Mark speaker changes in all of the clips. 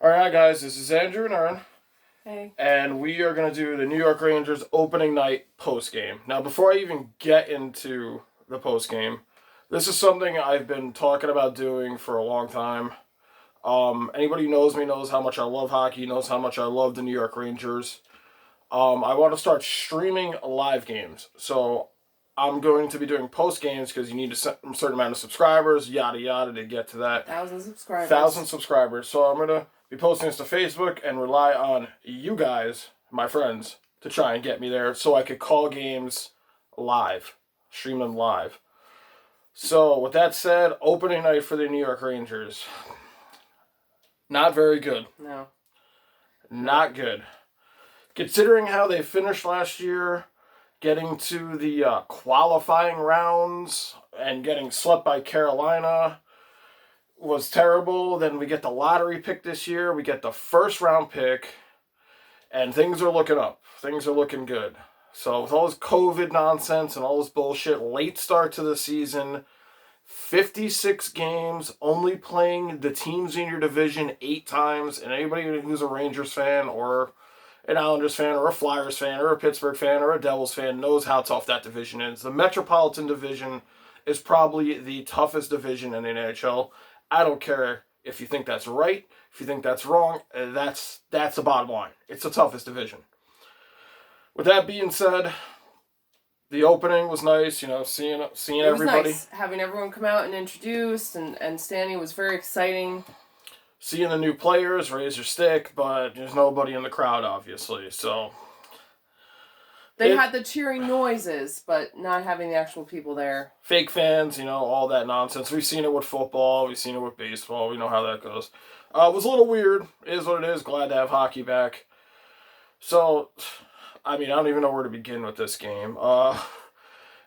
Speaker 1: Alright, guys, this is Andrew and Aaron.
Speaker 2: Hey.
Speaker 1: And we are going to do the New York Rangers opening night post-game. Now, before I even get into the post-game, this is something I've been talking about doing for a long time. Anybody who knows me knows how much I love hockey, knows how much I love the New York Rangers. I want to start streaming live games. So I'm going to be doing post-games because you need a certain amount of subscribers, yada yada, to get to that.
Speaker 2: 1,000 subscribers.
Speaker 1: 1,000 subscribers. So I'm going to be posting this to Facebook and rely on you guys, my friends, to try and get me there so I could call games live, stream them live. So with that said, opening night for the New York Rangers. Not very good.
Speaker 2: No.
Speaker 1: Not good. Considering how they finished last year, getting to the qualifying rounds and getting swept by Carolina was terrible. Then we get the lottery pick this year. We get the first round pick. And things are looking up. Things are looking good. So with all this COVID nonsense and all this bullshit, late start to the season, 56 games, only playing the teams in your division 8 times. And anybody who's a Rangers fan or an Islanders fan or a Flyers fan or a Pittsburgh fan or a Devils fan knows how tough that division is. The Metropolitan Division is probably the toughest division in the NHL. I don't care if you think that's right, if you think that's wrong. That's the bottom line. It's the toughest division. With that being said, the opening was nice. You know, seeing everybody.
Speaker 2: Nice having everyone come out and introduced and standing was very exciting.
Speaker 1: Seeing the new players raise your stick, but there's nobody in the crowd, obviously. So
Speaker 2: they had the cheering noises, but not having the actual people there.
Speaker 1: Fake fans, all that nonsense. We've seen it with football. We've seen it with baseball. We know how that goes. It was a little weird. It is what it is. Glad to have hockey back. So, I don't even know where to begin with this game.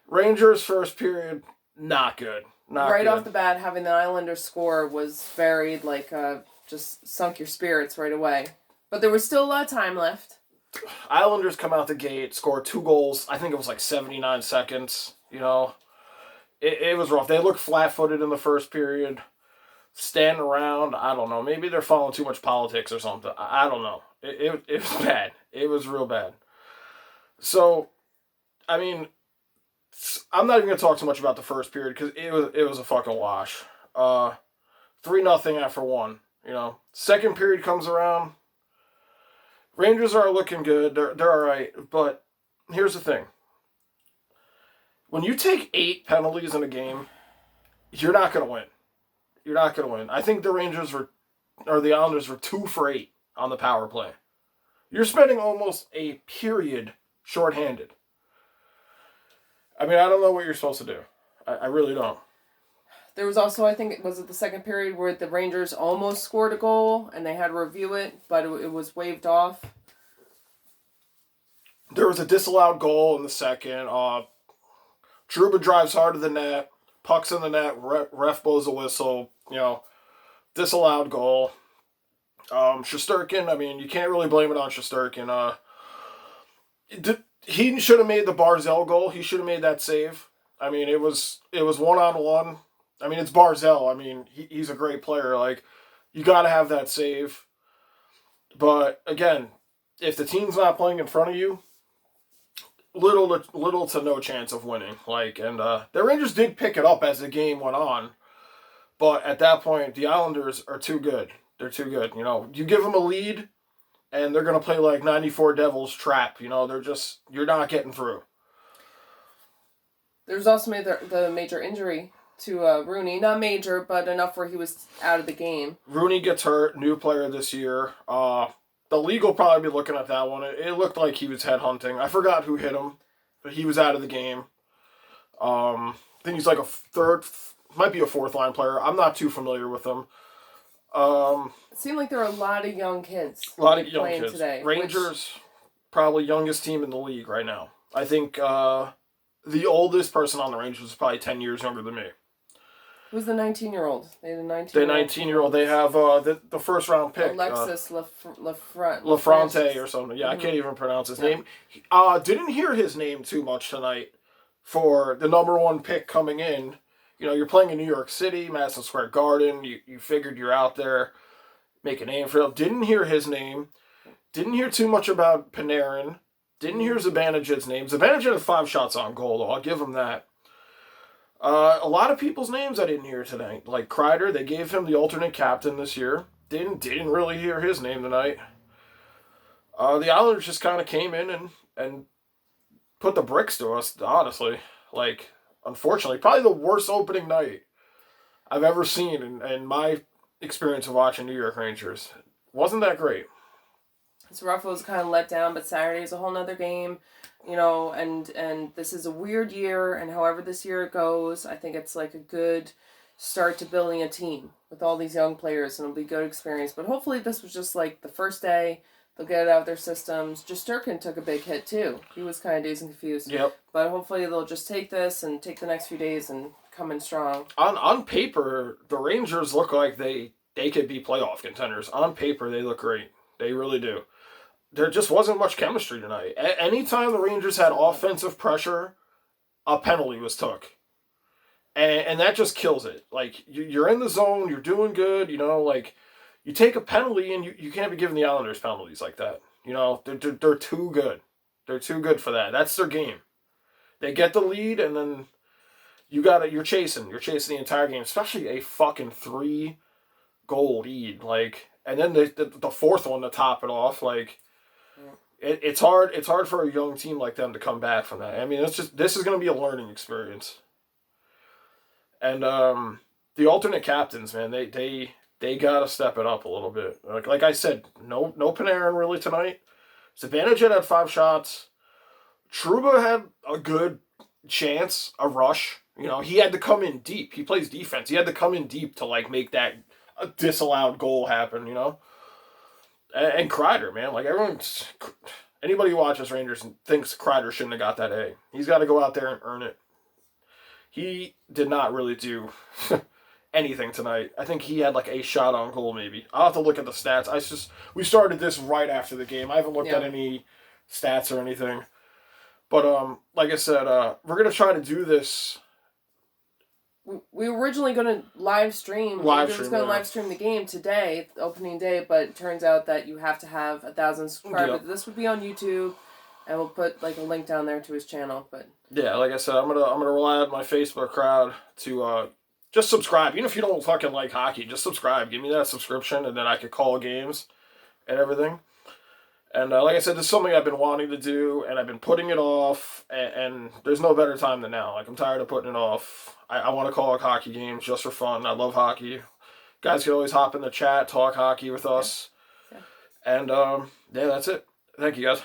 Speaker 1: Rangers first period, not good.
Speaker 2: Right off the bat, having the Islanders score was very, just sunk your spirits right away. But there was still a lot of time left.
Speaker 1: Islanders come out the gate, score 2 goals. I think it was 79 seconds. It was rough. They looked flat-footed in the first period. Standing around, I don't know. Maybe they're following too much politics or something. I don't know. It was bad. It was real bad. So, I'm not even going to talk too much about the first period because it was a fucking wash. 3-0 after 1. Second period comes around. Rangers are looking good. They're all right. But here's the thing. When you take 8 penalties in a game, you're not going to win. You're not going to win. I think the the Islanders were 2 for 8 on the power play. You're spending almost a period shorthanded. I don't know what you're supposed to do. I really don't.
Speaker 2: There was also, I think, was it the second period where the Rangers almost scored a goal and they had to review it, but it was waved off?
Speaker 1: There was a disallowed goal in the second. Trouba drives hard to the net. Puck's in the net. Ref blows a whistle. Disallowed goal. Shesterkin, you can't really blame it on Shesterkin. He should have made the Barzell goal. He should have made that save. It was 1-on-1. It's Barzell. He's a great player. You got to have that save. But, again, if the team's not playing in front of you, little to no chance of winning. The Rangers did pick it up as the game went on. But at that point, the Islanders are too good. They're too good. You give them a lead, and they're going to play like 94 Devils trap. You're not getting through.
Speaker 2: There's also the major injury to Rooney. Not major, but enough where he was out of the game.
Speaker 1: Rooney gets hurt, new player this year. The league will probably be looking at that one. It looked like he was headhunting. I forgot who hit him, but he was out of the game. I think he's might be a 4th-line player. I'm not too familiar with him.
Speaker 2: It seemed like there were a lot of young kids.
Speaker 1: Playing
Speaker 2: today.
Speaker 1: Rangers, probably youngest team in the league right now. I think the oldest person on the Rangers is probably 10 years younger than me.
Speaker 2: Who's the 19-year-old? They had a 19-year-old.
Speaker 1: The 19-year-old. They have the first-round pick.
Speaker 2: Alexis
Speaker 1: Lafronte or something. Yeah, I can't even pronounce his name. Didn't hear his name too much tonight for the number 1 pick coming in. You're playing in New York City, Madison Square Garden. You figured you're out there. make a name for him. Didn't hear his name. Didn't hear too much about Panarin. Didn't hear Zibanejad's name. Zibanejad had 5 shots on goal, though. I'll give him that. A lot of people's names I didn't hear tonight. Like Kreider, they gave him the alternate captain this year. Didn't really hear his name tonight. The Islanders just kind of came in and put the bricks to us, honestly. Like, unfortunately, probably the worst opening night I've ever seen in my experience of watching New York Rangers. Wasn't that great.
Speaker 2: It's rough. It was kind of let down, but Saturday's a whole nother game, you know, and this is a weird year, and however this year goes, I think it's like a good start to building a team with all these young players, and it'll be a good experience. But hopefully this was just like the first day. They'll get it out of their systems. Jasturkin took a big hit, too. He was kind of dazed and confused.
Speaker 1: Yep.
Speaker 2: But hopefully they'll just take this and take the next few days and come in strong.
Speaker 1: On paper, the Rangers look like they could be playoff contenders. On paper, they look great. They really do. There just wasn't much chemistry tonight. Anytime the Rangers had offensive pressure, a penalty was took. And that just kills it. Like, you're in the zone, you're doing good, you know, like, you take a penalty and you can't be giving the Islanders penalties like that. You know, they're too good. They're too good for that. That's their game. They get the lead and then you're chasing the entire game, especially a fucking 3-goal lead. Like, and then the fourth one to top it off, like, it's hard for a young team like them to come back from that. I mean, this is going to be a learning experience. And the alternate captains, man, they got to step it up a little bit. Like I said, no Panarin really tonight. Zibanejad had 5 shots. Trouba had a good chance, a rush. You know, he had to come in deep. He plays defense. He had to come in deep to, like, make that a disallowed goal happen, you know? And Kreider, man, like, anybody who watches Rangers thinks Kreider shouldn't have got that A. He's got to go out there and earn it. He did not really do anything tonight. I think he had like a shot on goal, maybe. I'll have to look at the stats. We started this right after the game. I haven't looked at any stats or anything. But like I said, we're gonna try to do this.
Speaker 2: We were originally gonna live stream. Live stream the game today, opening day. But it turns out that you have to have 1,000 subscribers. Yep. This would be on YouTube, and we'll put like a link down there to his channel. But
Speaker 1: yeah, like I said, I'm gonna rely on my Facebook crowd to just subscribe. Even if you don't fucking like hockey, just subscribe. Give me that subscription, and then I could call games and everything. And like I said, this is something I've been wanting to do, and I've been putting it off, and there's no better time than now. Like, I'm tired of putting it off. I want to call hockey games just for fun. I love hockey. Guys can always hop in the chat, talk hockey with us. Yeah. And, yeah, that's it. Thank you, guys.